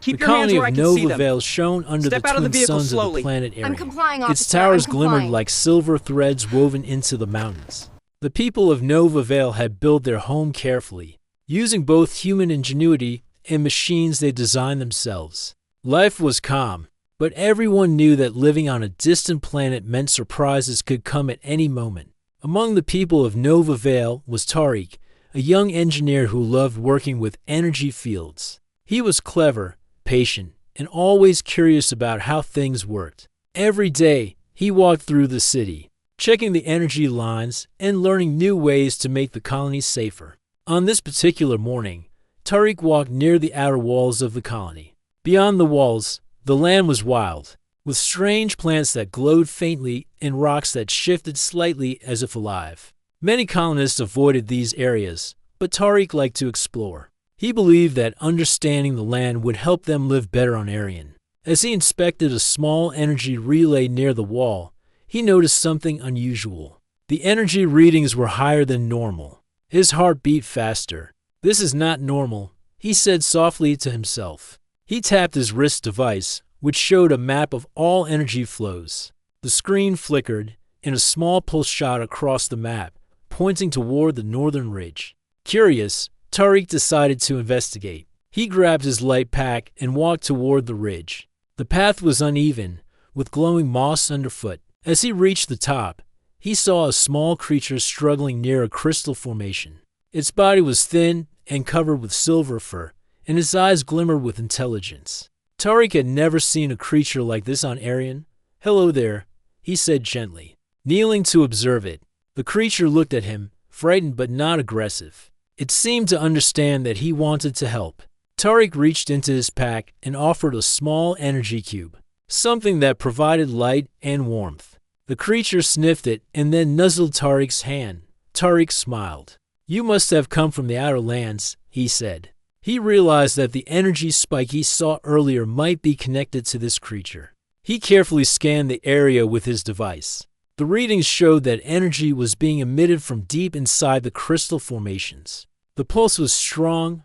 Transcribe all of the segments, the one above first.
The Keep your hands colony where I of can see Nova them. Vale shone under Step the out of the twin vehicle suns of slowly. the planet Arian. I'm complying, Its officer. towers I'm glimmered complying. like silver threads woven into the mountains. The people of Nova Vale had built their home carefully, using both human ingenuity and machines they designed themselves. Life was calm, but everyone knew that living on a distant planet meant surprises could come at any moment. Among the people of Nova Vale was Tariq, a young engineer who loved working with energy fields. He was clever, patient, and always curious about how things worked. Every day, he walked through the city, checking the energy lines and learning new ways to make the colony safer. On this particular morning, Tariq walked near the outer walls of the colony. Beyond the walls, the land was wild, with strange plants that glowed faintly and rocks that shifted slightly as if alive. Many colonists avoided these areas, but Tariq liked to explore. He believed that understanding the land would help them live better on Arian. As he inspected a small energy relay near the wall, he noticed something unusual. The energy readings were higher than normal. His heart beat faster. "This is not normal," he said softly to himself. He tapped his wrist device, which showed a map of all energy flows. The screen flickered, and a small pulse shot across the map, pointing toward the northern ridge. Curious, Tariq decided to investigate. He grabbed his light pack and walked toward the ridge. The path was uneven, with glowing moss underfoot. As he reached the top, he saw a small creature struggling near a crystal formation. Its body was thin and covered with silver fur, and his eyes glimmered with intelligence. Tariq had never seen a creature like this on Arian. "Hello there," he said gently. Kneeling to observe it, the creature looked at him, frightened but not aggressive. It seemed to understand that he wanted to help. Tariq reached into his pack and offered a small energy cube, something that provided light and warmth. The creature sniffed it and then nuzzled Tariq's hand. Tariq smiled. "You must have come from the outer lands," he said. He realized that the energy spike he saw earlier might be connected to this creature. He carefully scanned the area with his device. The readings showed that energy was being emitted from deep inside the crystal formations. The pulse was strong,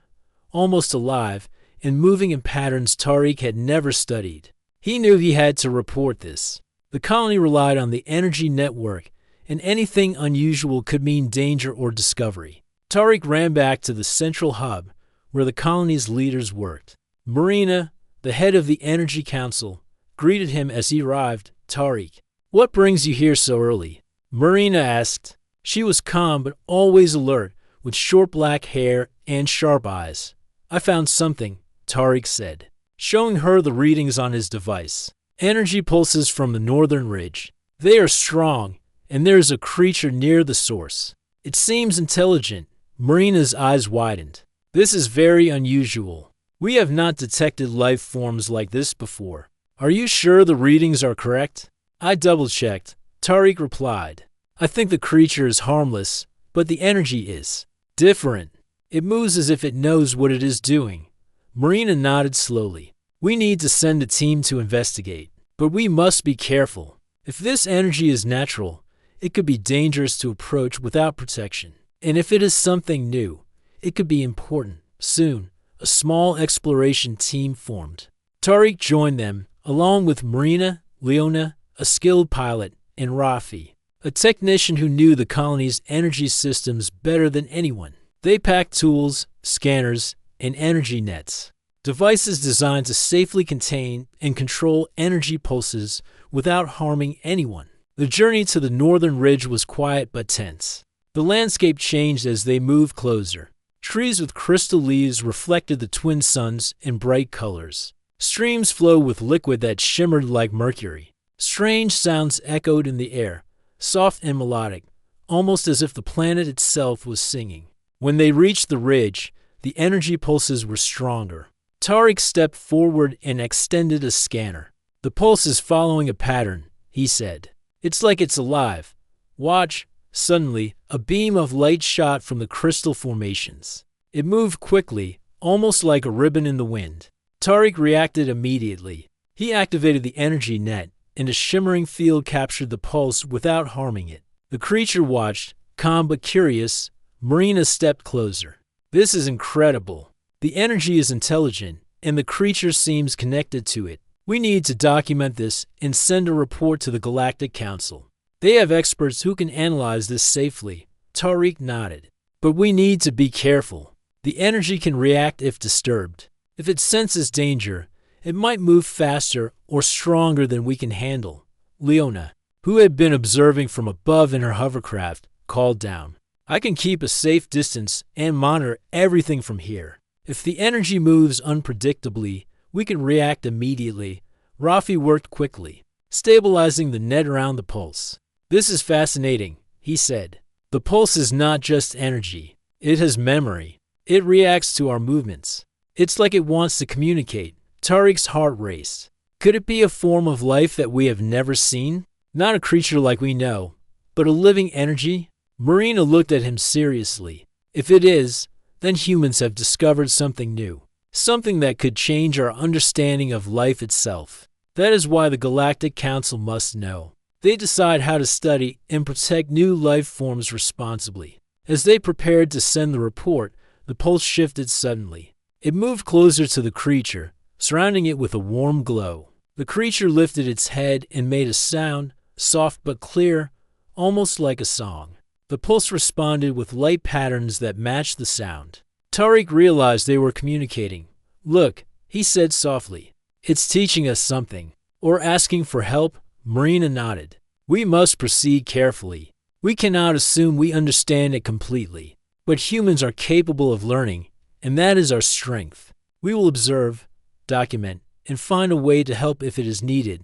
almost alive, and moving in patterns Tariq had never studied. He knew he had to report this. The colony relied on the energy network, and anything unusual could mean danger or discovery. Tariq ran back to the central hub, where the colony's leaders worked. Marina, the head of the Energy Council, greeted him as he arrived. "Tariq, what brings you here so early?" Marina asked. She was calm but always alert, with short black hair and sharp eyes. "I found something," Tariq said, showing her the readings on his device. "Energy pulses from the northern ridge. They are strong, and there is a creature near the source. It seems intelligent." Marina's eyes widened. "This is very unusual. We have not detected life forms like this before. Are you sure the readings are correct?" "I double-checked," Tariq replied. "I think the creature is harmless, but the energy is different. It moves as if it knows what it is doing." Marina nodded slowly. "We need to send a team to investigate, but we must be careful. If this energy is natural, it could be dangerous to approach without protection. And if it is something new, it could be important." Soon, a small exploration team formed. Tariq joined them, along with Marina, Leona, a skilled pilot, and Rafi, a technician who knew the colony's energy systems better than anyone. They packed tools, scanners, and energy nets, devices designed to safely contain and control energy pulses without harming anyone. The journey to the northern ridge was quiet but tense. The landscape changed as they moved closer. Trees with crystal leaves reflected the twin suns in bright colors. Streams flowed with liquid that shimmered like mercury. Strange sounds echoed in the air, soft and melodic, almost as if the planet itself was singing. When they reached the ridge, the energy pulses were stronger. Tariq stepped forward and extended a scanner. "The pulse is following a pattern," he said. "It's like it's alive. Watch." Suddenly, a beam of light shot from the crystal formations. It moved quickly, almost like a ribbon in the wind. Tariq reacted immediately. He activated the energy net, and a shimmering field captured the pulse without harming it. The creature watched, calm but curious. Marina stepped closer. "This is incredible. The energy is intelligent, and the creature seems connected to it. We need to document this and send a report to the Galactic Council. They have experts who can analyze this safely. Tariq nodded. But we need to be careful. The energy can react if disturbed. If it senses danger, it might move faster or stronger than we can handle. Leona, who had been observing from above in her hovercraft, called down. I can keep a safe distance and monitor everything from here. If the energy moves unpredictably, we can react immediately. Rafi worked quickly, stabilizing the net around the pulse. This is fascinating, he said. The pulse is not just energy. It has memory. It reacts to our movements. It's like it wants to communicate. Tariq's heart raced. Could it be a form of life that we have never seen? Not a creature like we know, but a living energy? Marina looked at him seriously. If it is, then humans have discovered something new. Something that could change our understanding of life itself. That is why the Galactic Council must know. They decide how to study and protect new life forms responsibly. As they prepared to send the report, the pulse shifted suddenly. It moved closer to the creature, surrounding it with a warm glow. The creature lifted its head and made a sound, soft but clear, almost like a song. The pulse responded with light patterns that matched the sound. Tariq realized they were communicating. Look, he said softly. It's teaching us something. Or asking for help. Marina nodded. We must proceed carefully. We cannot assume we understand it completely. But humans are capable of learning, and that is our strength. We will observe, document, and find a way to help if it is needed.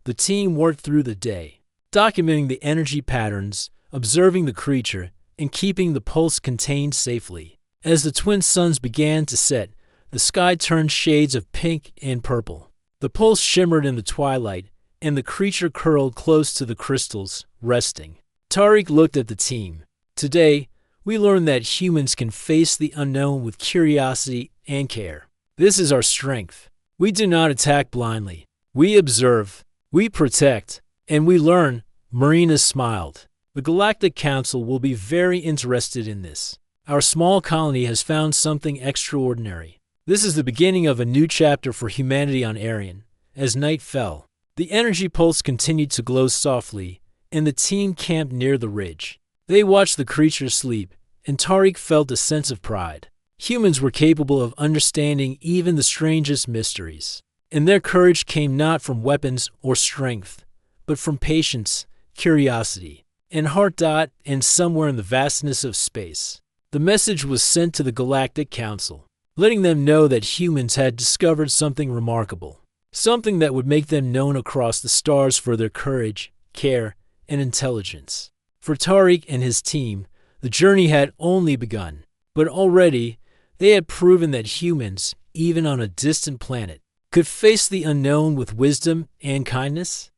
The team worked through the day, documenting the energy patterns, observing the creature, and keeping the pulse contained safely. As the twin suns began to set, the sky turned shades of pink and purple. The pulse shimmered in the twilight, and the creature curled close to the crystals, resting. Tariq looked at the team. Today, we learned that humans can face the unknown with curiosity and care. This is our strength. We do not attack blindly. We observe, we protect, and we learn. Marina smiled. The Galactic Council will be very interested in this. Our small colony has found something extraordinary. This is the beginning of a new chapter for humanity on Arian. As night fell, the energy pulse continued to glow softly, and the team camped near the ridge. They watched the creature sleep, and Tariq felt a sense of pride. Humans were capable of understanding even the strangest mysteries, and their courage came not from weapons or strength, but from patience, curiosity, and heart. And somewhere in the vastness of space, the message was sent to the Galactic Council, letting them know that humans had discovered something remarkable, something that would make them known across the stars for their courage, care, and intelligence. For Tariq and his team, the journey had only begun, but already they had proven that humans, even on a distant planet, could face the unknown with wisdom and kindness.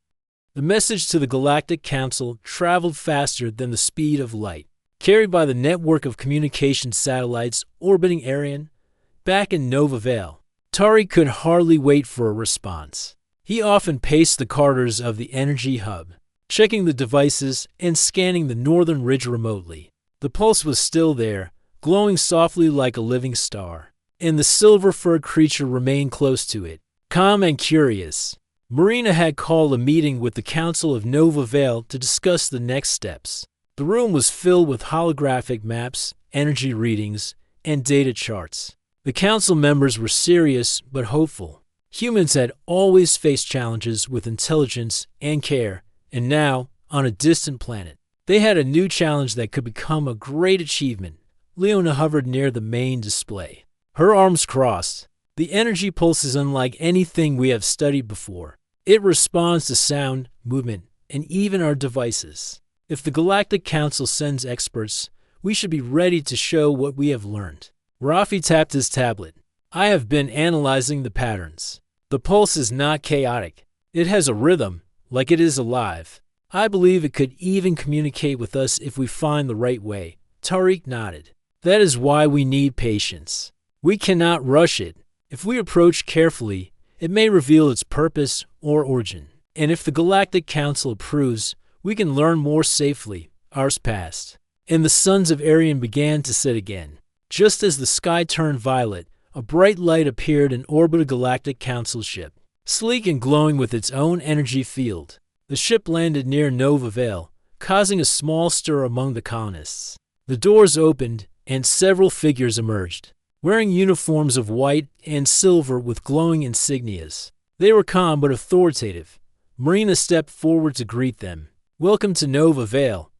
The message to the Galactic Council traveled faster than the speed of light, carried by the network of communication satellites orbiting Arian. Back in Nova Vale, Tariq could hardly wait for a response. He often paced the corridors of the energy hub, checking the devices and scanning the northern ridge remotely. The pulse was still there, glowing softly like a living star, and the silver-furred creature remained close to it, calm and curious. Marina had called a meeting with the Council of Nova Vale to discuss the next steps. The room was filled with holographic maps, energy readings, and data charts. The council members were serious but hopeful. Humans had always faced challenges with intelligence and care, and now, on a distant planet, they had a new challenge that could become a great achievement. Leona hovered near the main display, her arms crossed. The energy pulse is unlike anything we have studied before. It responds to sound, movement, and even our devices. If the Galactic Council sends experts, we should be ready to show what we have learned. Rafi tapped his tablet. I have been analyzing the patterns. The pulse is not chaotic. It has a rhythm, like it is alive. I believe it could even communicate with us if we find the right way. Tariq nodded. That is why we need patience. We cannot rush it. If we approach carefully, it may reveal its purpose or origin. And if the Galactic Council approves, we can learn more safely. Hours passed, and the suns of Arian began to set again. Just as the sky turned violet, a bright light appeared and orbited a Galactic Council ship. Sleek and glowing with its own energy field, the ship landed near Nova Vale, causing a small stir among the colonists. The doors opened, and several figures emerged, wearing uniforms of white and silver with glowing insignias. They were calm but authoritative. Marina stepped forward to greet them. "Welcome to Nova Vale.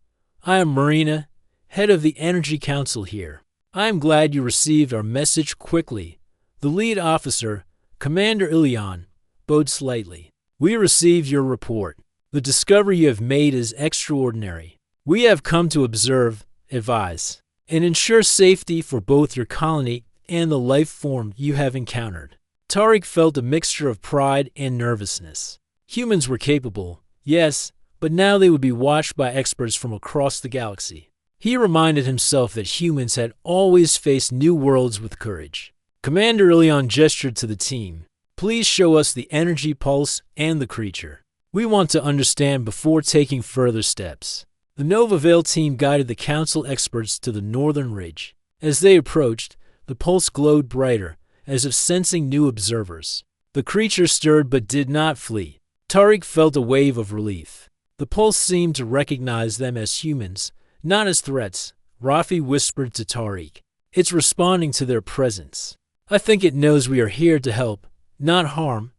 I am Marina, head of the Energy Council here. I am glad you received our message quickly." The lead officer, Commander Ilion, bowed slightly. "We received your report. The discovery you have made is extraordinary. We have come to observe, advise, and ensure safety for both your colony and the life form you have encountered." Tariq felt a mixture of pride and nervousness. Humans were capable, yes, but now they would be watched by experts from across the galaxy. He reminded himself that humans had always faced new worlds with courage. Commander Ilion gestured to the team. "Please show us the energy pulse and the creature. We want to understand before taking further steps." The Nova Vale team guided the council experts to the northern ridge. As they approached, the pulse glowed brighter, as if sensing new observers. The creature stirred but did not flee. Tariq felt a wave of relief. The pulse seemed to recognize them as humans, not as threats. Rafi whispered to Tariq. "It's responding to their presence. I think it knows we are here to help, not harm."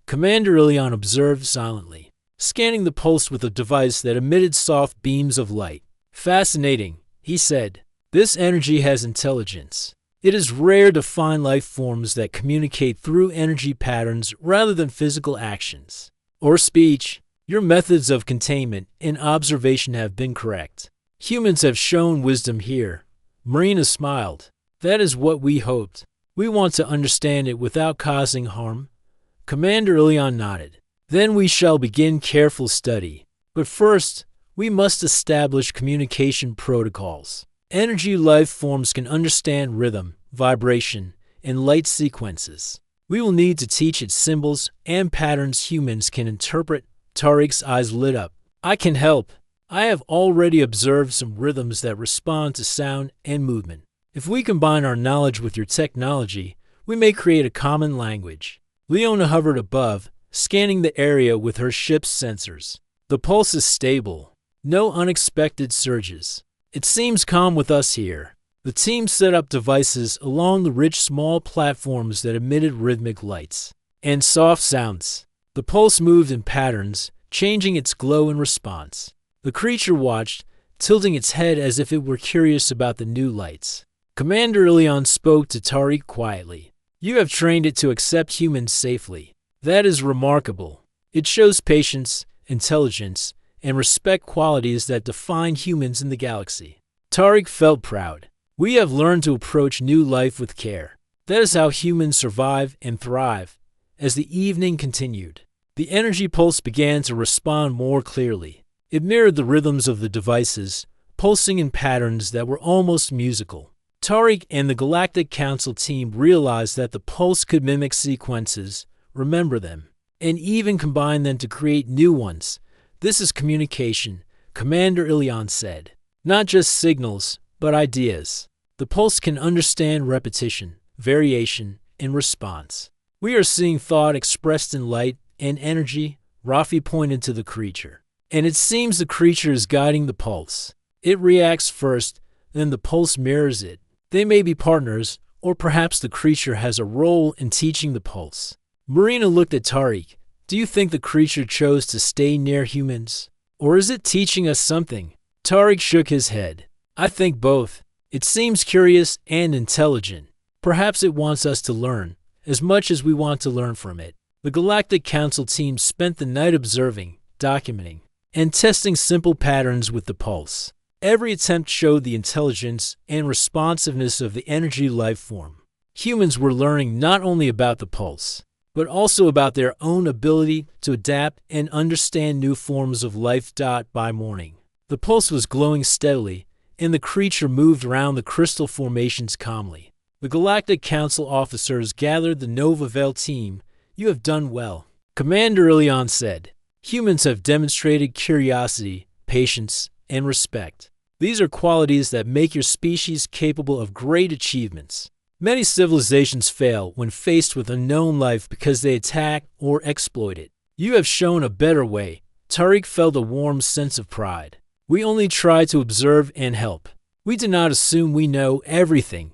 Commander Ilion observed silently, scanning the pulse with a device that emitted soft beams of light. "Fascinating," he said. "This energy has intelligence. It is rare to find life forms that communicate through energy patterns rather than physical actions or speech. Your methods of containment and observation have been correct. Humans have shown wisdom here." Marina smiled. "That is what we hoped. We want to understand it without causing harm." Commander Ilion nodded. "Then we shall begin careful study. But first, we must establish communication protocols. Energy life forms can understand rhythm, vibration, and light sequences. We will need to teach it symbols and patterns humans can interpret." Tariq's eyes lit up. "I can help. I have already observed some rhythms that respond to sound and movement. If we combine our knowledge with your technology, we may create a common language." Leona hovered above, scanning the area with her ship's sensors. "The pulse is stable. No unexpected surges. It seems calm with us here." The team set up devices along the rich small platforms that emitted rhythmic lights and soft sounds. The pulse moved in patterns, changing its glow in response. The creature watched, tilting its head as if it were curious about the new lights. Commander Ilion spoke to Tariq quietly. "You have trained it to accept humans safely. That is remarkable. It shows patience, intelligence, and respect, qualities that define humans in the galaxy." Tariq felt proud. "We have learned to approach new life with care. That is how humans survive and thrive." As the evening continued, the energy pulse began to respond more clearly. It mirrored the rhythms of the devices, pulsing in patterns that were almost musical. Tariq and the Galactic Council team realized that the pulse could mimic sequences, remember them, and even combine them to create new ones. "This is communication," Commander Ilion said. "Not just signals, but ideas. The pulse can understand repetition, variation, and response. We are seeing thought expressed in light and energy." Rafi pointed to the creature. "And it seems the creature is guiding the pulse. It reacts first, then the pulse mirrors it. They may be partners, or perhaps the creature has a role in teaching the pulse." Marina looked at Tariq. "Do you think the creature chose to stay near humans? Or is it teaching us something?" Tariq shook his head. "I think both. It seems curious and intelligent. Perhaps it wants us to learn, as much as we want to learn from it." The Galactic Council team spent the night observing, documenting, and testing simple patterns with the pulse. Every attempt showed the intelligence and responsiveness of the energy life form. Humans were learning not only about the pulse, but also about their own ability to adapt and understand new forms of life. By morning, the pulse was glowing steadily, and the creature moved around the crystal formations calmly. The Galactic Council officers gathered the Nova Vale team. "You have done well," Commander Ilion said. "Humans have demonstrated curiosity, patience, and respect. These are qualities that make your species capable of great achievements." Many civilizations fail when faced with unknown life because they attack or exploit it. You have shown a better way. Tariq felt a warm sense of pride. We only try to observe and help. We do not assume we know everything.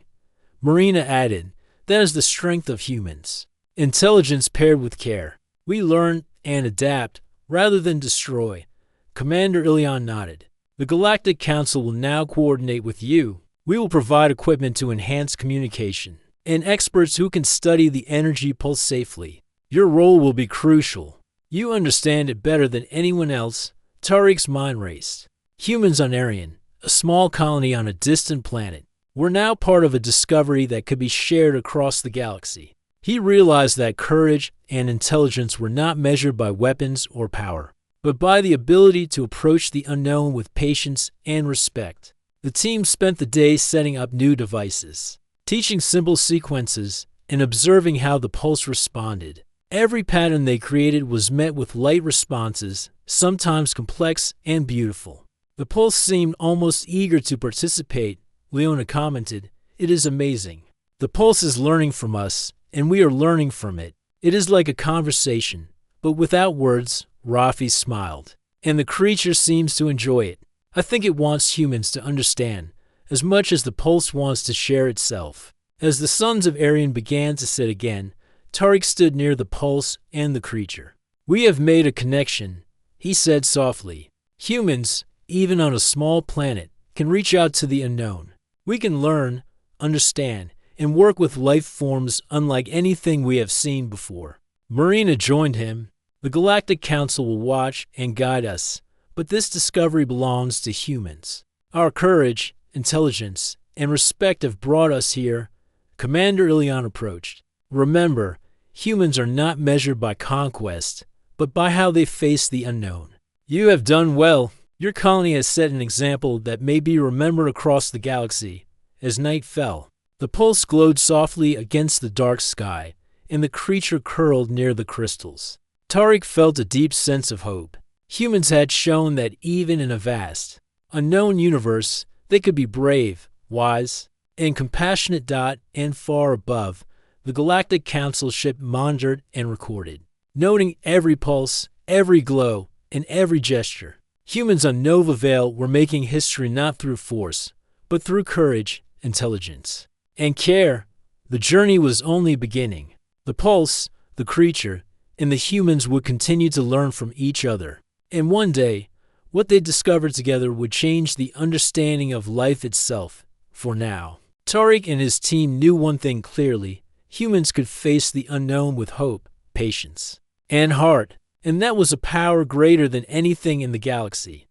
Marina added, that is the strength of humans. Intelligence paired with care. We learn and adapt rather than destroy. Commander Ilion nodded. The Galactic Council will now coordinate with you. We will provide equipment to enhance communication and experts who can study the energy pulse safely. Your role will be crucial. You understand it better than anyone else. Tariq's mind raced. Humans on Arian, a small colony on a distant planet, were now part of a discovery that could be shared across the galaxy. He realized that courage and intelligence were not measured by weapons or power, but by the ability to approach the unknown with patience and respect. The team spent the day setting up new devices, teaching simple sequences, and observing how the pulse responded. Every pattern they created was met with light responses, sometimes complex and beautiful. The pulse seemed almost eager to participate. Leona commented, "It is amazing. The pulse is learning from us, and we are learning from it. It is like a conversation, but without words." Rafi smiled. "And the creature seems to enjoy it. I think it wants humans to understand, as much as the pulse wants to share itself." As the sons of Arian began to sit again, Tariq stood near the pulse and the creature. "We have made a connection," he said softly. "Humans, even on a small planet, can reach out to the unknown. We can learn, understand, and work with life forms unlike anything we have seen before." Marina joined him. "The Galactic Council will watch and guide us, but this discovery belongs to humans. Our courage, intelligence, and respect have brought us here." Commander Ilion approached. "Remember, humans are not measured by conquest, but by how they face the unknown. You have done well. Your colony has set an example that may be remembered across the galaxy." As night fell, the pulse glowed softly against the dark sky, and the creature curled near the crystals. Tariq felt a deep sense of hope. Humans had shown that even in a vast, unknown universe, they could be brave, wise, and compassionate. And far above, the Galactic Council ship monitored and recorded, noting every pulse, every glow, and every gesture. Humans on Nova Vale were making history not through force, but through courage, intelligence, and care. The journey was only beginning. The pulse, the creature, and the humans would continue to learn from each other. And one day, what they discovered together would change the understanding of life itself. For now, Tariq and his team knew one thing clearly: humans could face the unknown with hope, patience, and heart, and that was a power greater than anything in the galaxy.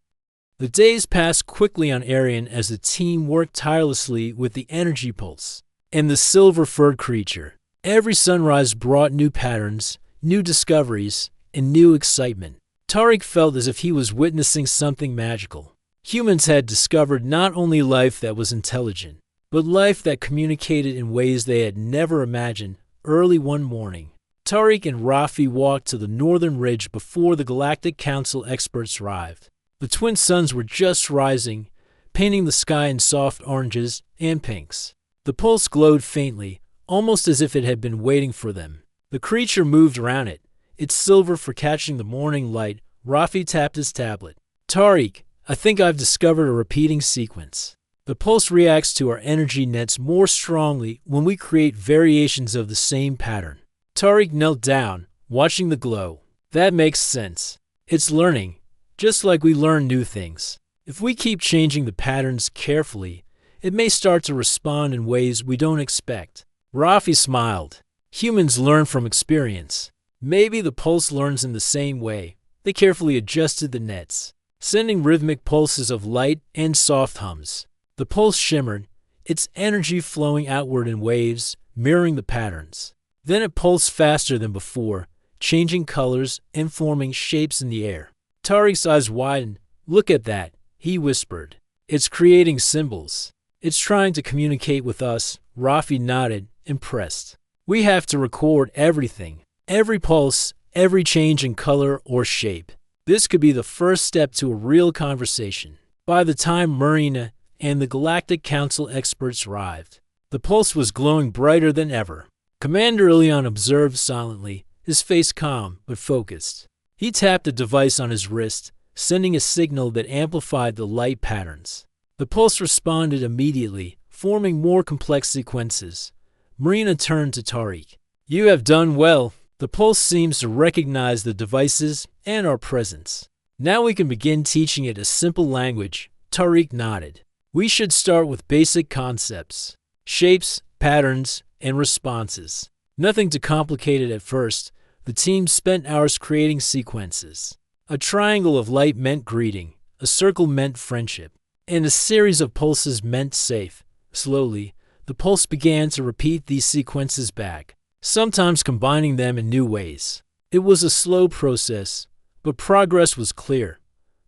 The days passed quickly on Arian as the team worked tirelessly with the energy pulse and the silver-furred creature. Every sunrise brought new patterns, new discoveries, and new excitement. Tariq felt as if he was witnessing something magical. Humans had discovered not only life that was intelligent, but life that communicated in ways they had never imagined. Early one morning, Tariq and Rafi walked to the northern ridge before the Galactic Council experts arrived. The twin suns were just rising, painting the sky in soft oranges and pinks. The pulse glowed faintly, almost as if it had been waiting for them. The creature moved around it, its silver for catching the morning light. Rafi tapped his tablet. "Tariq, I think I've discovered a repeating sequence. The pulse reacts to our energy nets more strongly when we create variations of the same pattern." Tariq knelt down, watching the glow. "That makes sense. It's learning, just like we learn new things. If we keep changing the patterns carefully, it may start to respond in ways we don't expect." Rafi smiled. "Humans learn from experience. Maybe the pulse learns in the same way." They carefully adjusted the nets, sending rhythmic pulses of light and soft hums. The pulse shimmered, its energy flowing outward in waves, mirroring the patterns. Then it pulsed faster than before, changing colors and forming shapes in the air. Tariq's eyes widened. "Look at that," he whispered. "It's creating symbols. It's trying to communicate with us." Rafi nodded, impressed. "We have to record everything. Every pulse, every change in color or shape. This could be the first step to a real conversation." By the time Marina and the Galactic Council experts arrived, The pulse was glowing brighter than ever. Commander Ilion observed silently, his face calm but focused. He tapped the device on his wrist, sending a signal that amplified the light patterns. The pulse responded immediately, forming more complex sequences. Marina turned to Tariq. "You have done well. The pulse seems to recognize the devices and our presence. Now we can begin teaching it a simple language." Tariq nodded. "We should start with basic concepts, shapes, patterns, and responses. Nothing too complicated at first." The team spent hours creating sequences. A triangle of light meant greeting, a circle meant friendship, and a series of pulses meant safe. Slowly, the pulse began to repeat these sequences back, sometimes combining them in new ways. It was a slow process, but progress was clear.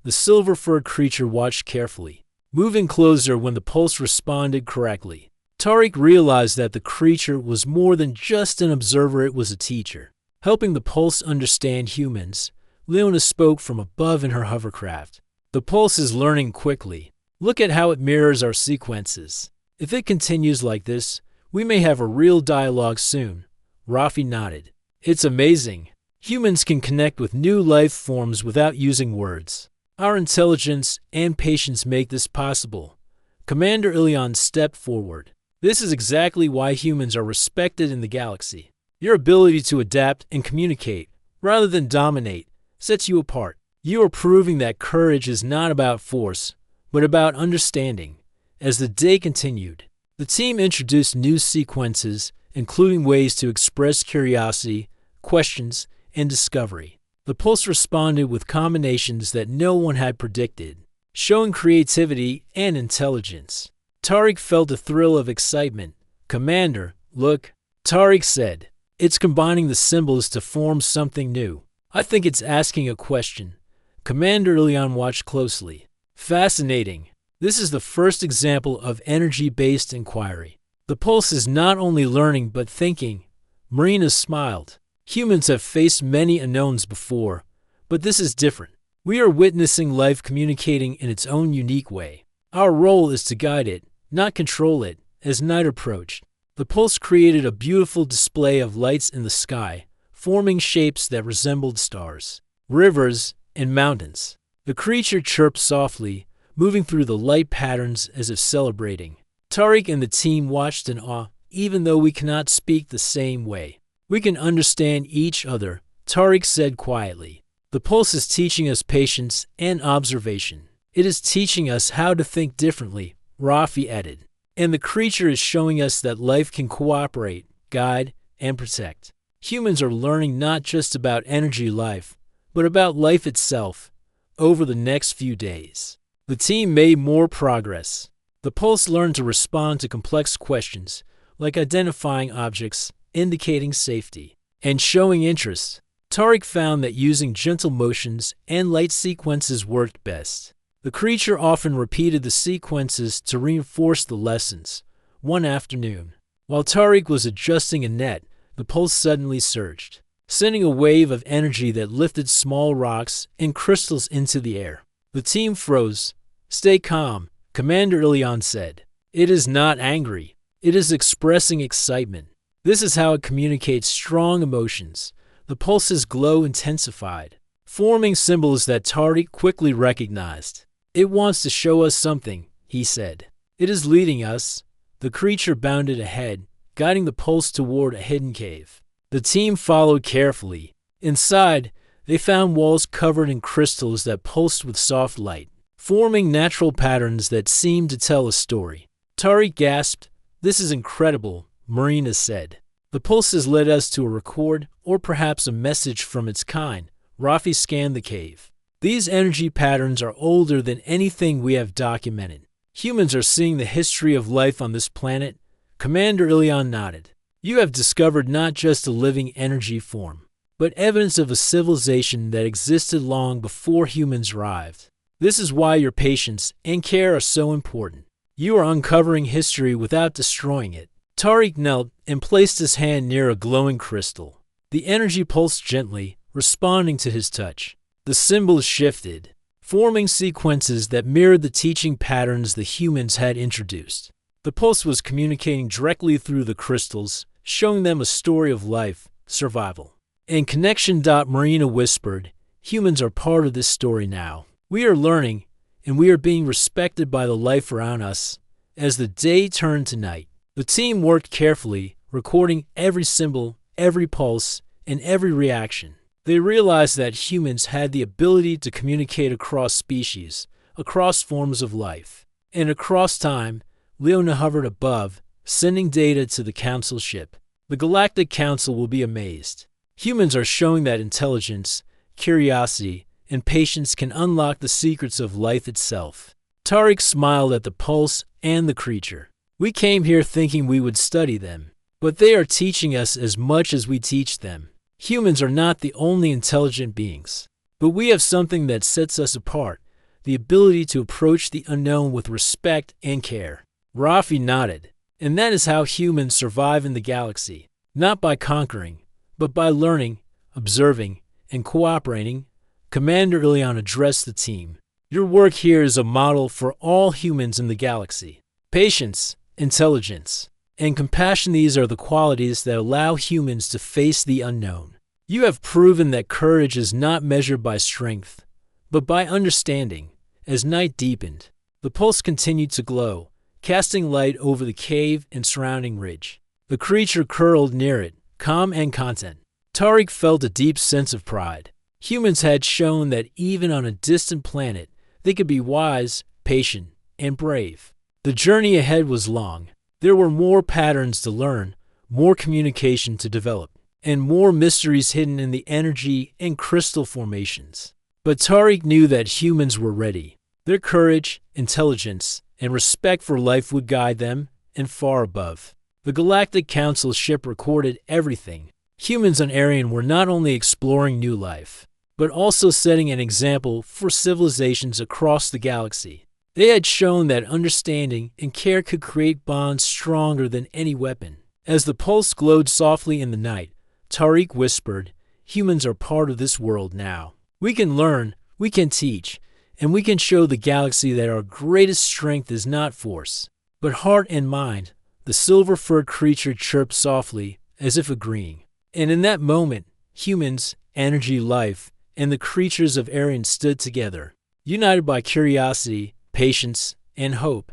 The silver-furred creature watched carefully, moving closer when the pulse responded correctly. Tariq realized that the creature was more than just an observer, it was a teacher. Helping the pulse understand humans, Leona spoke from above in her hovercraft. "The pulse is learning quickly. Look at how it mirrors our sequences. If it continues like this, we may have a real dialogue soon." Rafi nodded. "It's amazing. Humans can connect with new life forms without using words. Our intelligence and patience make this possible." Commander Ilion stepped forward. "This is exactly why humans are respected in the galaxy. Your ability to adapt and communicate, rather than dominate, sets you apart. You are proving that courage is not about force, but about understanding." As the day continued, the team introduced new sequences, including ways to express curiosity, questions, and discovery. The pulse responded with combinations that no one had predicted, showing creativity and intelligence. Tariq felt a thrill of excitement. "Commander, look," Tariq said. "It's combining the symbols to form something new. I think it's asking a question." Commander Ilion watched closely. "Fascinating. This is the first example of energy-based inquiry. The pulse is not only learning but thinking." Marina smiled. "Humans have faced many unknowns before, but this is different. We are witnessing life communicating in its own unique way. Our role is to guide it, not control it." As night approached, the pulse created a beautiful display of lights in the sky, forming shapes that resembled stars, rivers, and mountains. The creature chirped softly, moving through the light patterns as if celebrating. Tariq and the team watched in awe. "Even though we cannot speak the same way, we can understand each other," Tariq said quietly. "The pulse is teaching us patience and observation. It is teaching us how to think differently," Rafi added. "And the creature is showing us that life can cooperate, guide, and protect. Humans are learning not just about energy life, but about life itself." Over the next few days, the team made more progress. The pulse learned to respond to complex questions, like identifying objects, indicating safety, and showing interest. Tariq found that using gentle motions and light sequences worked best. The creature often repeated the sequences to reinforce the lessons. One afternoon, while Tariq was adjusting a net, the pulse suddenly surged, sending a wave of energy that lifted small rocks and crystals into the air. The team froze. "Stay calm," Commander Ilion said. "It is not angry. It is expressing excitement. This is how it communicates strong emotions." The pulse's glow intensified, forming symbols that Tariq quickly recognized. "It wants to show us something," he said. "It is leading us." The creature bounded ahead, guiding the pulse toward a hidden cave. The team followed carefully. Inside, they found walls covered in crystals that pulsed with soft light, forming natural patterns that seemed to tell a story. Tariq gasped. "This is incredible," Marina said. "The pulse has led us to a record, or perhaps a message from its kind." Rafi scanned the cave. "These energy patterns are older than anything we have documented. Humans are seeing the history of life on this planet." Commander Ilion nodded. "You have discovered not just a living energy form, but evidence of a civilization that existed long before humans arrived. This is why your patience and care are so important. You are uncovering history without destroying it." Tariq knelt and placed his hand near a glowing crystal. The energy pulsed gently, responding to his touch. The symbols shifted, forming sequences that mirrored the teaching patterns the humans had introduced. The pulse was communicating directly through the crystals, showing them a story of life, survival, and connection. Marina whispered, "Humans are part of this story now. We are learning, and we are being respected by the life around us." As the day turned to night, the team worked carefully, recording every symbol, every pulse, and every reaction. They realized that humans had the ability to communicate across species, across forms of life, and across time. Leona hovered above, sending data to the Council ship. The Galactic Council will be amazed. Humans are showing that intelligence, curiosity, and patience can unlock the secrets of life itself. Tariq smiled at the pulse and the creature. "We came here thinking we would study them, but they are teaching us as much as we teach them. Humans are not the only intelligent beings, but we have something that sets us apart, the ability to approach the unknown with respect and care." Rafi nodded. "And that is how humans survive in the galaxy, not by conquering, but by learning, observing, and cooperating." Commander Ilion addressed the team. "Your work here is a model for all humans in the galaxy. Patience, intelligence, and compassion, these are the qualities that allow humans to face the unknown. You have proven that courage is not measured by strength, but by understanding." As night deepened, the pulse continued to glow, casting light over the cave and surrounding ridge. The creature curled near it, calm and content. Tariq felt a deep sense of pride. Humans had shown that even on a distant planet, they could be wise, patient, and brave. The journey ahead was long. There were more patterns to learn, more communication to develop, and more mysteries hidden in the energy and crystal formations. But Tariq knew that humans were ready. Their courage, intelligence, and respect for life would guide them, and far above. The Galactic Council ship recorded everything. Humans on Arian were not only exploring new life, but also setting an example for civilizations across the galaxy. They had shown that understanding and care could create bonds stronger than any weapon. As the pulse glowed softly in the night, Tariq whispered, "Humans are part of this world now. We can learn, we can teach, and we can show the galaxy that our greatest strength is not force, but heart and mind." The silver-furred creature chirped softly, as if agreeing. And in that moment, humans, energy, life, and the creatures of Arian stood together, united by curiosity, patience, and hope.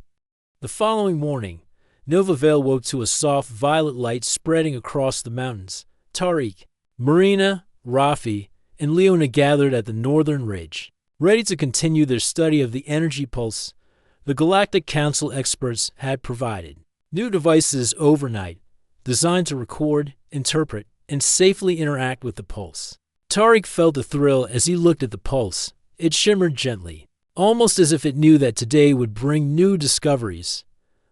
The following morning, Nova Vale woke to a soft violet light spreading across the mountains. Tariq, Marina, Rafi, and Leona gathered at the northern ridge, ready to continue their study of the energy pulse the Galactic Council experts had provided. New devices overnight, designed to record, interpret, and safely interact with the pulse. Tariq felt a thrill as he looked at the pulse. It shimmered gently, almost as if it knew that today would bring new discoveries.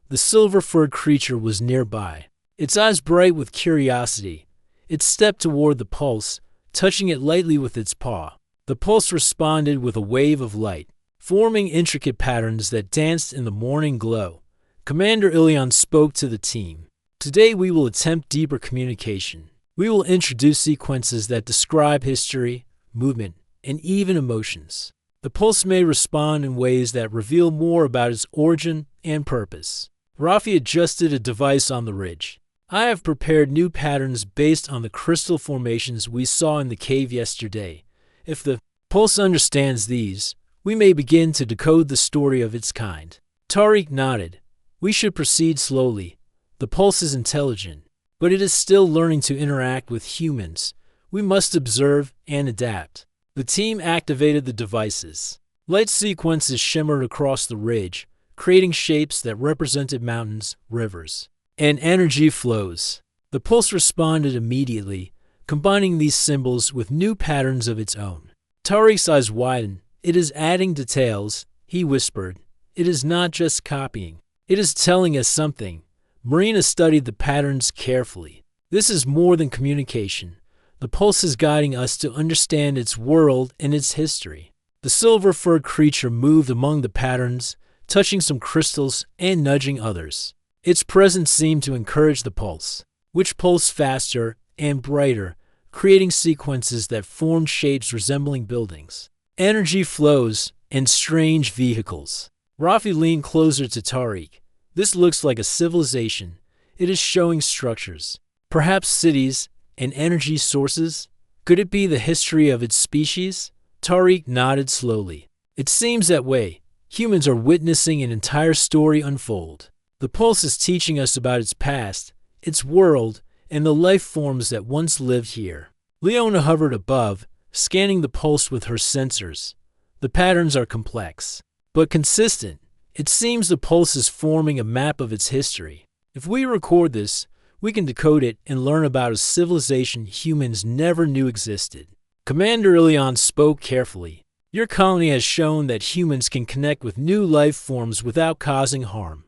The silver-furred creature was nearby, its eyes bright with curiosity. It stepped toward the pulse, touching it lightly with its paw. The pulse responded with a wave of light, forming intricate patterns that danced in the morning glow. Commander Ilion spoke to the team. "Today we will attempt deeper communication. We will introduce sequences that describe history, movement, and even emotions. The pulse may respond in ways that reveal more about its origin and purpose." Rafi adjusted a device on the ridge. "I have prepared new patterns based on the crystal formations we saw in the cave yesterday. If the pulse understands these, we may begin to decode the story of its kind." Tariq nodded. "We should proceed slowly. The pulse is intelligent, but it is still learning to interact with humans. We must observe and adapt." The team activated the devices. Light sequences shimmered across the ridge, creating shapes that represented mountains, rivers, and energy flows. The pulse responded immediately, combining these symbols with new patterns of its own. Tariq's eyes widened. "It is adding details," he whispered. "It is not just copying. It is telling us something." Marina studied the patterns carefully. "This is more than communication. The pulse is guiding us to understand its world and its history." The silver-furred creature moved among the patterns, touching some crystals and nudging others. Its presence seemed to encourage the pulse, which pulsed faster and brighter, creating sequences that formed shapes resembling buildings, energy flows, and strange vehicles. Rafi leaned closer to Tariq. This looks like a civilization. It is showing structures, perhaps cities and energy sources. Could it be the history of its species? Tariq nodded slowly. It seems that way. Humans are witnessing an entire story unfold. The pulse is teaching us about its past, its world, and the life forms that once lived here. Leona hovered above, scanning the pulse with her sensors. The patterns are complex, but consistent. It seems the pulse is forming a map of its history. If we record this, we can decode it and learn about a civilization humans never knew existed. Commander Ilion spoke carefully. Your colony has shown that humans can connect with new life forms without causing harm.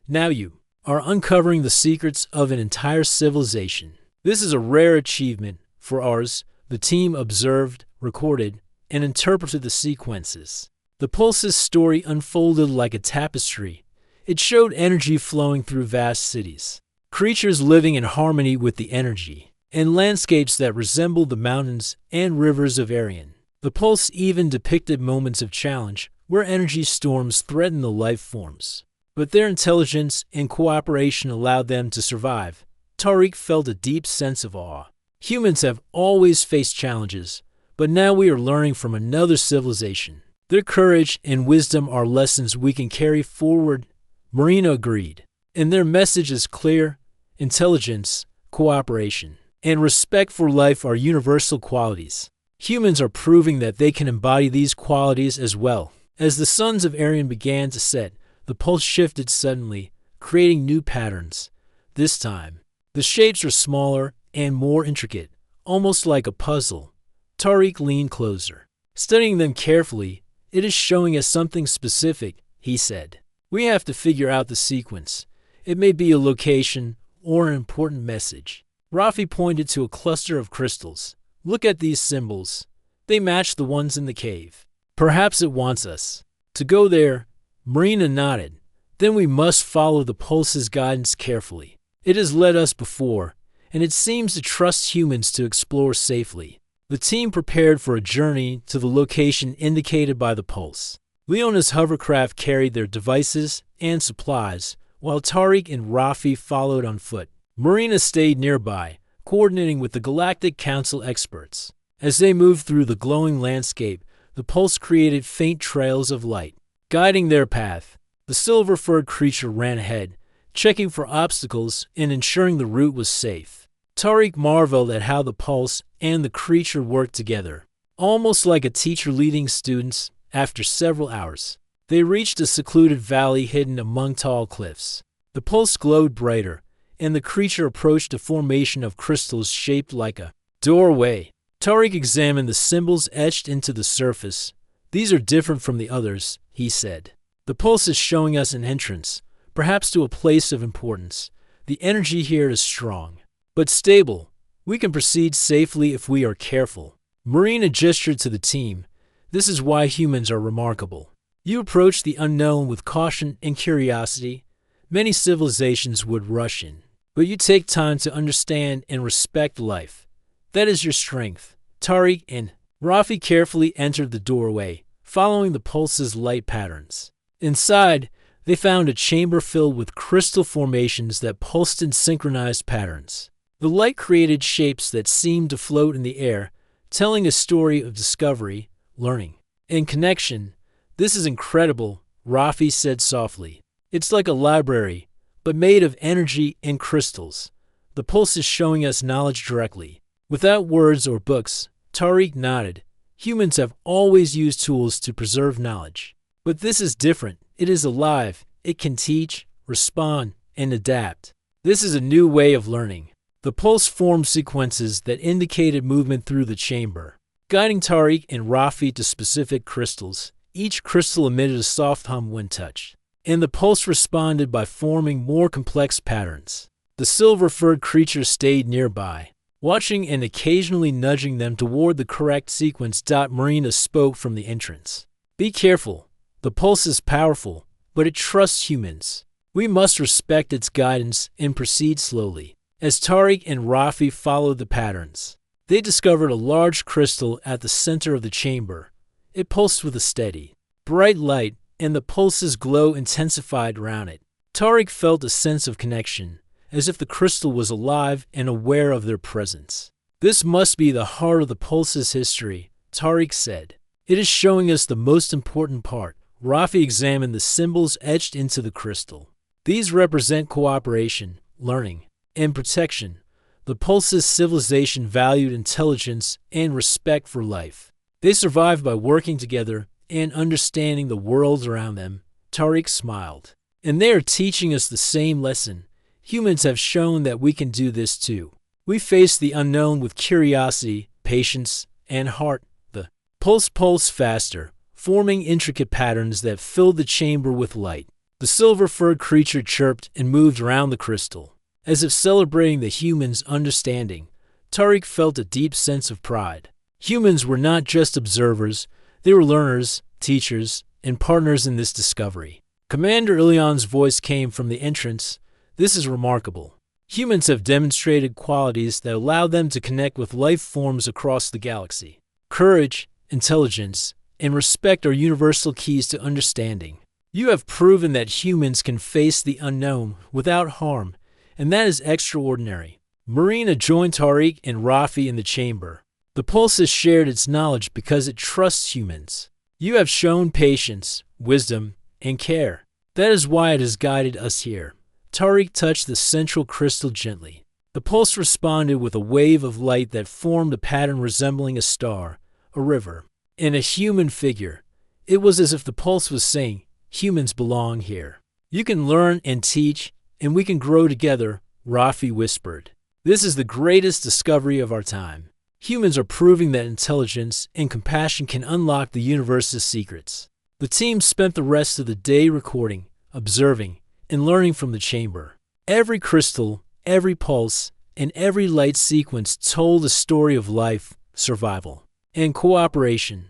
Now you are uncovering the secrets of an entire civilization. This is a rare achievement for ours. The team observed, recorded, and interpreted the sequences. The pulse's story unfolded like a tapestry. It showed energy flowing through vast cities, creatures living in harmony with the energy, and landscapes that resembled the mountains and rivers of Arian. The pulse even depicted moments of challenge where energy storms threatened the life forms. But their intelligence and cooperation allowed them to survive. Tariq felt a deep sense of awe. Humans have always faced challenges, but now we are learning from another civilization. Their courage and wisdom are lessons we can carry forward. Marina agreed. And their message is clear. Intelligence, cooperation, and respect for life are universal qualities. Humans are proving that they can embody these qualities as well. As the suns of Arian began to set, the pulse shifted suddenly, creating new patterns. This time, the shapes are smaller and more intricate, almost like a puzzle. Tariq leaned closer. Studying them carefully, it is showing us something specific, he said. We have to figure out the sequence. It may be a location or an important message. Rafi pointed to a cluster of crystals. Look at these symbols. They match the ones in the cave. Perhaps it wants us to go there. Marina nodded. Then we must follow the pulse's guidance carefully. It has led us before, and it seems to trust humans to explore safely. The team prepared for a journey to the location indicated by the pulse. Leona's hovercraft carried their devices and supplies, while Tariq and Rafi followed on foot. Marina stayed nearby, coordinating with the Galactic Council experts. As they moved through the glowing landscape, the pulse created faint trails of light, guiding their path. The silver-furred creature ran ahead, checking for obstacles and ensuring the route was safe. Tariq marveled at how the pulse and the creature worked together, almost like a teacher leading students. After several hours, they reached a secluded valley hidden among tall cliffs. The pulse glowed brighter, and the creature approached a formation of crystals shaped like a doorway. Tariq examined the symbols etched into the surface. These are different from the others, he said. The pulse is showing us an entrance, perhaps to a place of importance. The energy here is strong, but stable. We can proceed safely if we are careful. Marina gestured to the team. This is why humans are remarkable. You approach the unknown with caution and curiosity. Many civilizations would rush in, but you take time to understand and respect life. That is your strength. Tariq and Rafi carefully entered the doorway, following the pulse's light patterns. Inside, they found a chamber filled with crystal formations that pulsed in synchronized patterns. The light created shapes that seemed to float in the air, telling a story of discovery, learning, and connection. This is incredible, Rafi said softly. It's like a library, but made of energy and crystals. The pulse is showing us knowledge directly, without words or books. Tariq nodded. Humans have always used tools to preserve knowledge. But this is different. It is alive. It can teach, respond, and adapt. This is a new way of learning. The pulse formed sequences that indicated movement through the chamber, guiding Tariq and Rafi to specific crystals. Each crystal emitted a soft hum when touched, and the pulse responded by forming more complex patterns. The silver-furred creature stayed nearby, watching and occasionally nudging them toward the correct sequence. Marina spoke from the entrance. Be careful. The pulse is powerful, but it trusts humans. We must respect its guidance and proceed slowly. As Tariq and Rafi followed the patterns, they discovered a large crystal at the center of the chamber. It pulsed with a steady, bright light, and the pulse's glow intensified around it. Tariq felt a sense of connection, as if the crystal was alive and aware of their presence. "This must be the heart of the pulse's history," Tariq said. "It is showing us the most important part." Rafi examined the symbols etched into the crystal. These represent cooperation, learning, and protection. The pulse's civilization valued intelligence and respect for life. They survived by working together and understanding the world around them. Tariq smiled. "And they are teaching us the same lesson. Humans have shown that we can do this too. We face the unknown with curiosity, patience, and heart." The pulse pulsed faster, forming intricate patterns that filled the chamber with light. The silver-furred creature chirped and moved around the crystal, as if celebrating the human's understanding. Tariq felt a deep sense of pride. Humans were not just observers, they were learners, teachers, and partners in this discovery. Commander Ilion's voice came from the entrance. "This is remarkable. Humans have demonstrated qualities that allow them to connect with life forms across the galaxy. Courage, intelligence, and respect are universal keys to understanding. You have proven that humans can face the unknown without harm, and that is extraordinary." Marina joined Tariq and Rafi in the chamber. "The Pulse has shared its knowledge because it trusts humans. You have shown patience, wisdom, and care. That is why it has guided us here." Tariq touched the central crystal gently. The Pulse responded with a wave of light that formed a pattern resembling a star, a river, and a human figure. It was as if the Pulse was saying, "Humans belong here. You can learn and teach, and we can grow together," Rafi whispered. "This is the greatest discovery of our time. Humans are proving that intelligence and compassion can unlock the universe's secrets." The team spent the rest of the day recording, observing, and learning from the chamber. Every crystal, every pulse, and every light sequence told a story of life, survival, and cooperation.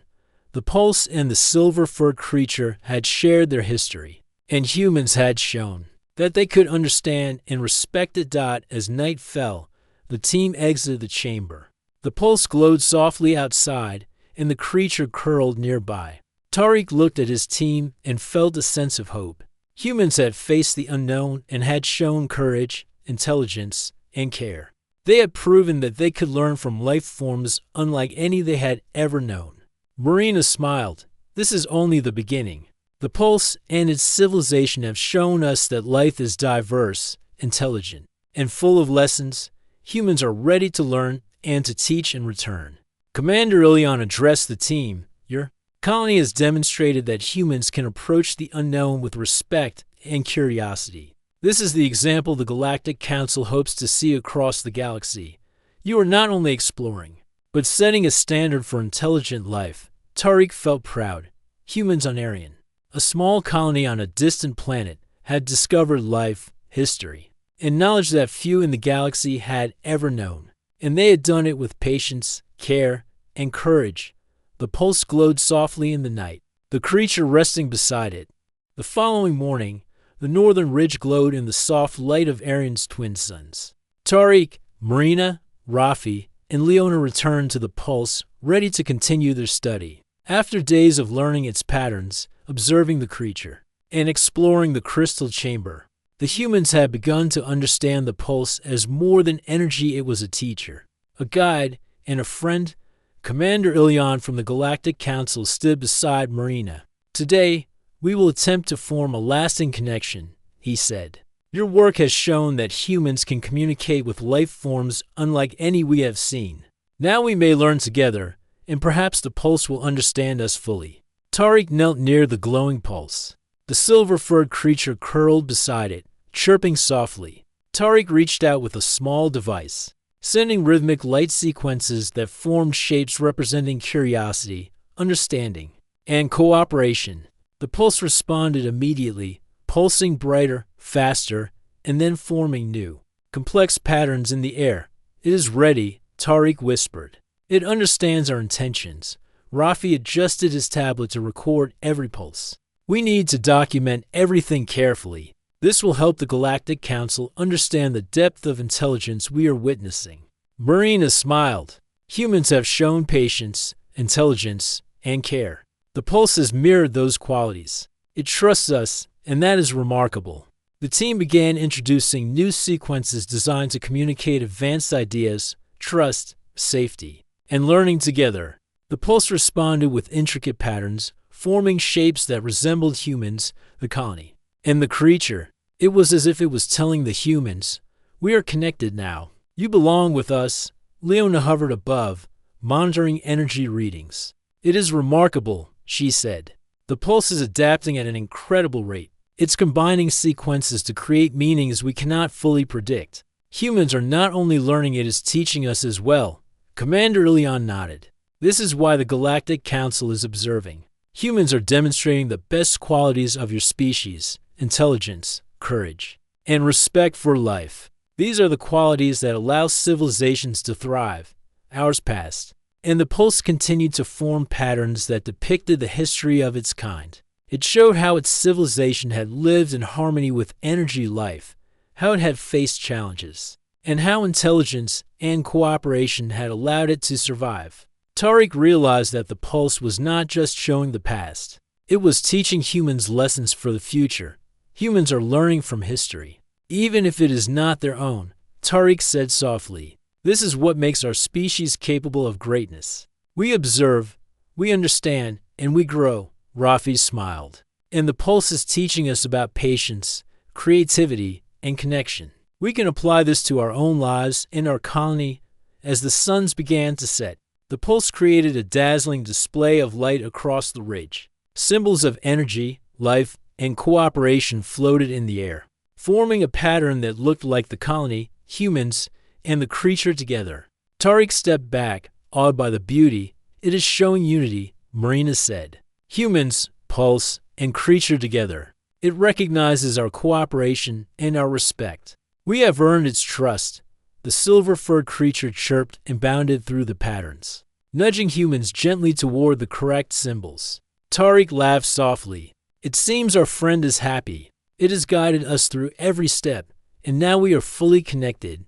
The Pulse and the silver-furred creature had shared their history, and humans had shown that they could understand and respect it. As night fell, the team exited the chamber. The Pulse glowed softly outside, and the creature curled nearby. Tariq looked at his team and felt a sense of hope. Humans had faced the unknown and had shown courage, intelligence, and care. They had proven that they could learn from life forms unlike any they had ever known. Marina smiled. "This is only the beginning. The Pulse and its civilization have shown us that life is diverse, intelligent, and full of lessons. Humans are ready to learn and to teach in return." Commander Ilion addressed the team. "Your colony has demonstrated that humans can approach the unknown with respect and curiosity. This is the example the Galactic Council hopes to see across the galaxy. You are not only exploring, but setting a standard for intelligent life." Tariq felt proud. Humans on Arian, a small colony on a distant planet, had discovered life, history, and knowledge that few in the galaxy had ever known. And they had done it with patience, care, and courage. The Pulse glowed softly in the night, the creature resting beside it. The following morning, the northern ridge glowed in the soft light of Arian's twin suns. Tariq, Marina, Rafi, and Leona returned to the Pulse, ready to continue their study. After days of learning its patterns, observing the creature, and exploring the crystal chamber, the humans had begun to understand the Pulse as more than energy. It was a teacher, a guide, and a friend. Commander Ilion from the Galactic Council stood beside Marina. "Today, we will attempt to form a lasting connection," he said. "Your work has shown that humans can communicate with life forms unlike any we have seen. Now we may learn together, and perhaps the Pulse will understand us fully." Tariq knelt near the glowing Pulse. The silver-furred creature curled beside it, chirping softly. Tariq reached out with a small device, sending rhythmic light sequences that formed shapes representing curiosity, understanding, and cooperation. The Pulse responded immediately, pulsing brighter, faster, and then forming new, complex patterns in the air. "It is ready," Tariq whispered. "It understands our intentions." Rafi adjusted his tablet to record every pulse. "We need to document everything carefully. This will help the Galactic Council understand the depth of intelligence we are witnessing." Marina smiled. "Humans have shown patience, intelligence, and care. The Pulse has mirrored those qualities. It trusts us, and that is remarkable." The team began introducing new sequences designed to communicate advanced ideas, trust, safety, and learning together. The pulse responded with intricate patterns, forming shapes that resembled humans, the colony, and the creature. It was as if it was telling the humans, "We are connected now. You belong with us." Leona hovered above, monitoring energy readings. "It is remarkable," she said. "The pulse is adapting at an incredible rate. It's combining sequences to create meanings we cannot fully predict. Humans are not only learning, it is teaching us as well." Commander Ilion nodded. "This is why the Galactic Council is observing. Humans are demonstrating the best qualities of your species: intelligence, courage, and respect for life. These are the qualities that allow civilizations to thrive." Hours passed, and the pulse continued to form patterns that depicted the history of its kind. It showed how its civilization had lived in harmony with energy life, how it had faced challenges, and how intelligence and cooperation had allowed it to survive. Tariq realized that the pulse was not just showing the past. It was teaching humans lessons for the future. Humans are learning from history, even if it is not their own. Tariq said softly, "This is what makes our species capable of greatness. We observe, we understand, and we grow." Rafi smiled. "And the pulse is teaching us about patience, creativity, and connection. We can apply this to our own lives and our colony." As the suns began to set, the pulse created a dazzling display of light across the ridge. Symbols of energy, life, and cooperation floated in the air, forming a pattern that looked like the colony, humans, and the creature together. Tariq stepped back, awed by the beauty. "It is showing unity," Marina said. "Humans, pulse, and creature together. It recognizes our cooperation and our respect. We have earned its trust." The silver-furred creature chirped and bounded through the patterns, nudging humans gently toward the correct symbols. Tariq laughed softly. "It seems our friend is happy. It has guided us through every step, and now we are fully connected."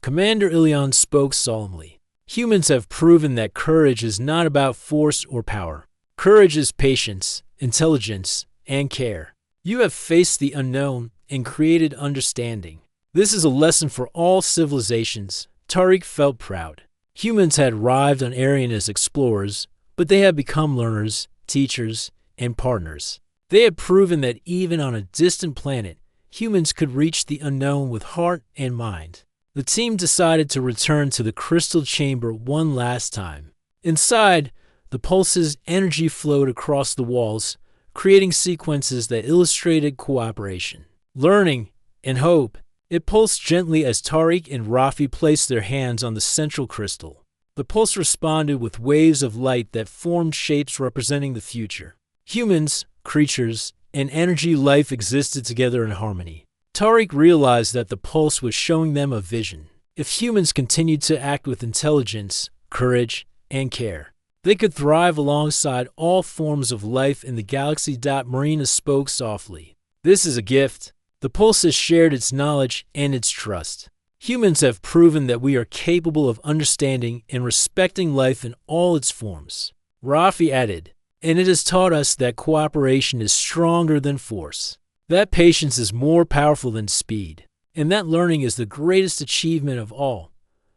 Commander Ilion spoke solemnly. "Humans have proven that courage is not about force or power. Courage is patience, intelligence, and care. You have faced the unknown and created understanding. This is a lesson for all civilizations." Tariq felt proud. Humans had arrived on Arian as explorers, but they had become learners, teachers, and partners. They had proven that even on a distant planet, humans could reach the unknown with heart and mind. The team decided to return to the crystal chamber one last time. Inside, the pulse's energy flowed across the walls, creating sequences that illustrated cooperation, learning, and hope. It pulsed gently as Tariq and Rafi placed their hands on the central crystal. The pulse responded with waves of light that formed shapes representing the future. Humans, creatures, and energy life existed together in harmony. Tariq realized that the pulse was showing them a vision. If humans continued to act with intelligence, courage, and care, they could thrive alongside all forms of life in the galaxy. Marina spoke softly. "This is a gift. The pulse has shared its knowledge and its trust. Humans have proven that we are capable of understanding and respecting life in all its forms." Rafi added, "And it has taught us that cooperation is stronger than force, that patience is more powerful than speed, and that learning is the greatest achievement of all."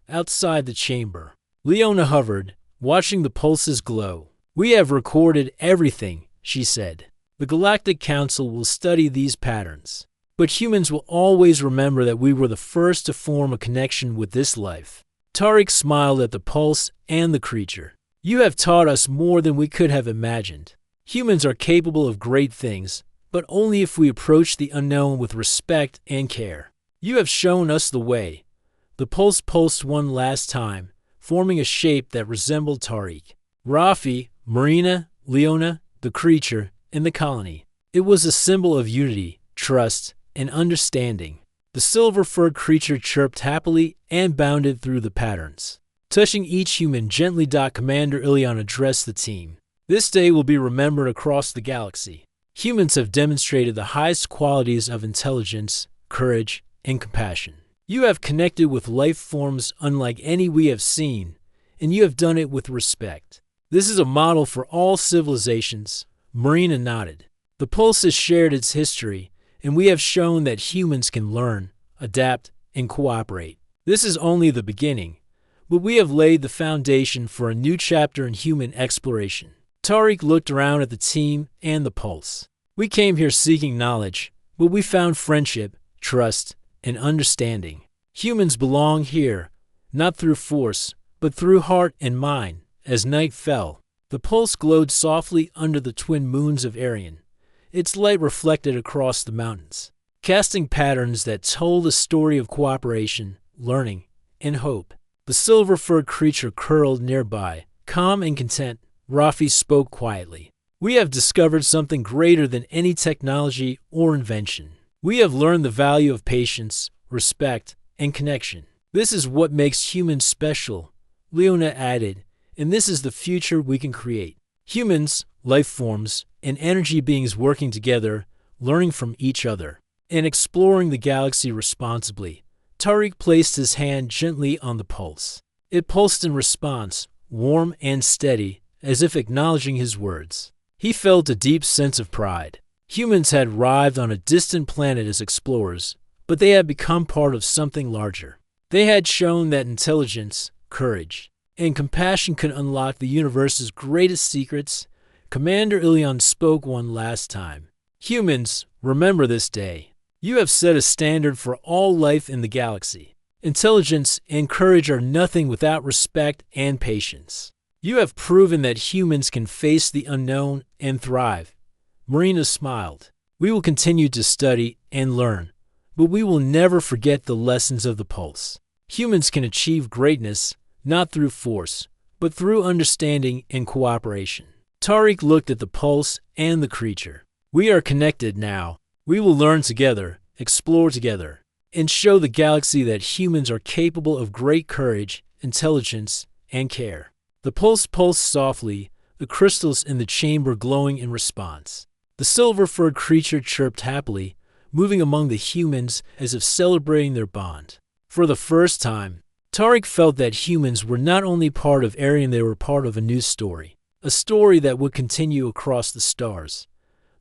Outside the chamber, Leona hovered, watching the pulses glow. "We have recorded everything," she said. "The Galactic Council will study these patterns, but humans will always remember that we were the first to form a connection with this life." Tariq smiled at the pulse and the creature. "You have taught us more than we could have imagined. Humans are capable of great things, but only if we approach the unknown with respect and care. You have shown us the way." The pulse pulsed one last time, forming a shape that resembled Tariq, Rafi, Marina, Leona, the creature, and the colony. It was a symbol of unity, trust, and understanding. The silver-furred creature chirped happily and bounded through the patterns, touching each human gently. Commander Ilion addressed the team. "This day will be remembered across the galaxy. Humans have demonstrated the highest qualities of intelligence, courage, and compassion. You have connected with life forms unlike any we have seen, and you have done it with respect. This is a model for all civilizations." Marina nodded. "The pulse has shared its history, and we have shown that humans can learn, adapt, and cooperate. This is only the beginning, but we have laid the foundation for a new chapter in human exploration. Tariq looked around at the team and the pulse. We came here seeking knowledge, but we found friendship, trust, and understanding. Humans belong here, not through force, but through heart and mind. As night fell, the pulse glowed softly under the twin moons of Arion. Its light reflected across the mountains, casting patterns that told a story of cooperation, learning, and hope. The silver-furred creature curled nearby, calm and content. Rafi spoke quietly. We have discovered something greater than any technology or invention. We have learned the value of patience, respect, and connection. This is what makes humans special, Leona added, and this is the future we can create. Humans, life forms, and energy beings working together, learning from each other, and exploring the galaxy responsibly. Tariq placed his hand gently on the pulse. It pulsed in response, warm and steady, as if acknowledging his words. He felt a deep sense of pride. Humans had arrived on a distant planet as explorers, but they had become part of something larger. They had shown that intelligence, courage, and compassion could unlock the universe's greatest secrets. Commander Ilion spoke one last time. Humans, remember this day. You have set a standard for all life in the galaxy. Intelligence and courage are nothing without respect and patience. You have proven that humans can face the unknown and thrive. Marina smiled. We will continue to study and learn, but we will never forget the lessons of the pulse. Humans can achieve greatness, not through force, but through understanding and cooperation. Tariq looked at the pulse and the creature. We are connected now. We will learn together, explore together, and show the galaxy that humans are capable of great courage, intelligence, and care. The pulse pulsed softly, the crystals in the chamber glowing in response. The silver-furred creature chirped happily, moving among the humans as if celebrating their bond. For the first time, Tariq felt that humans were not only part of Arion, they were part of a new story. A story that would continue across the stars.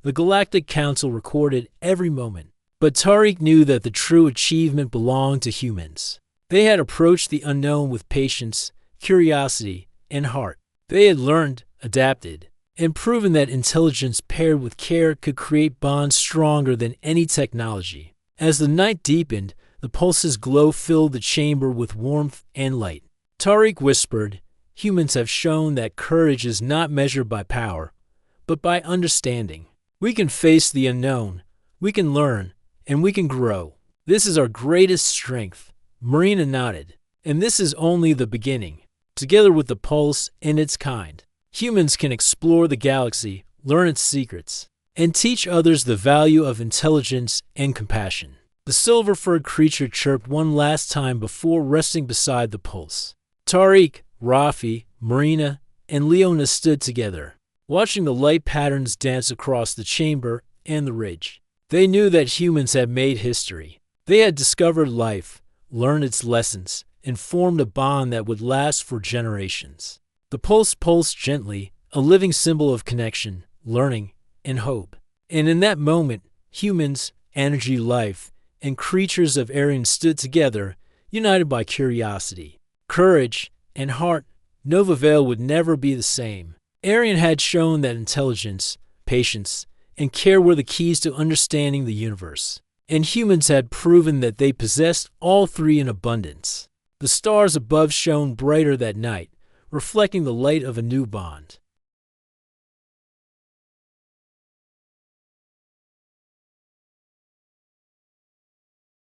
The Galactic Council recorded every moment. But Tariq knew that the true achievement belonged to humans. They had approached the unknown with patience, curiosity, and heart. They had learned, adapted, and proven that intelligence paired with care could create bonds stronger than any technology. As the night deepened, the pulse's glow filled the chamber with warmth and light. Tariq whispered, "Humans have shown that courage is not measured by power, but by understanding. We can face the unknown, we can learn, and we can grow. This is our greatest strength." Marina nodded. "And this is only the beginning. Together with the pulse and its kind, humans can explore the galaxy, learn its secrets, and teach others the value of intelligence and compassion." The silver-furred creature chirped one last time before resting beside the pulse. Tariq, Rafi, Marina, and Leona stood together, watching the light patterns dance across the chamber and the ridge. They knew that humans had made history. They had discovered life, learned its lessons, and formed a bond that would last for generations. The pulse pulsed gently, a living symbol of connection, learning, and hope. And in that moment, humans, energy, life, and creatures of Arion stood together, united by curiosity, courage, and heart. Nova Vale would never be the same. Arion had shown that intelligence, patience, and care were the keys to understanding the universe, and humans had proven that they possessed all three in abundance. The stars above shone brighter that night, reflecting the light of a new bond.